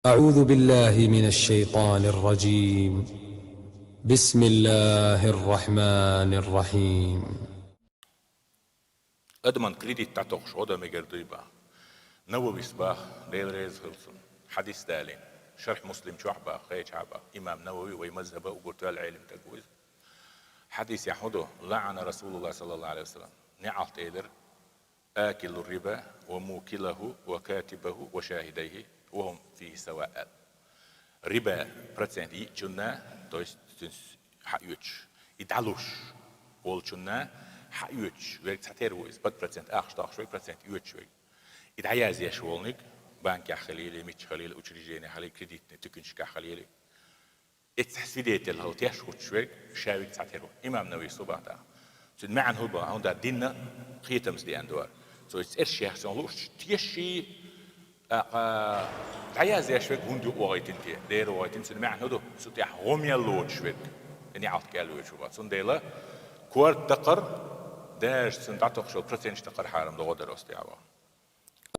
أعوذ بالله من الشيطان الرجيم. بسم الله الرحمن الرحيم. أدمن كريديت تاتوخش ودا مجرديبا نوويس با ديل ريز هلسون حديث دالين شرح مسلم شعبا خيج عبا إمام نووي ومذهبه وقلت العلم تقويز حديث يحوده لعن رسول الله صلى الله عليه وسلم نعل تيدر آكل الربا وموكله وكاتبه وشاهديه وهم فيه سواء ربا процент ичунна, то есть حيوش يدعلوش والشنا حيوش ويرك تحترويز بد процент أخشتاخ شوي процент يوش شوي يدعياز يشولنك بانك خليلي ميت خليل учреждение خليل كريديت تكنش كخليلي اتحسيديت الهو تيشوت شوي شاوي تحترو إمام نووي صباحا سن معن هو هوندا دينا خيتمز دي اندوار سو اتس شيخ لوش تيشي تعياز يشوك هندو وايتين تي دير وايتين سن معن هدو سو تيح غوميا لوت شوك يعني عطك قالوا شو سن ديلا كوار تقر داش سن تعتق شو برسنج تقر حارم دغدر استيعوا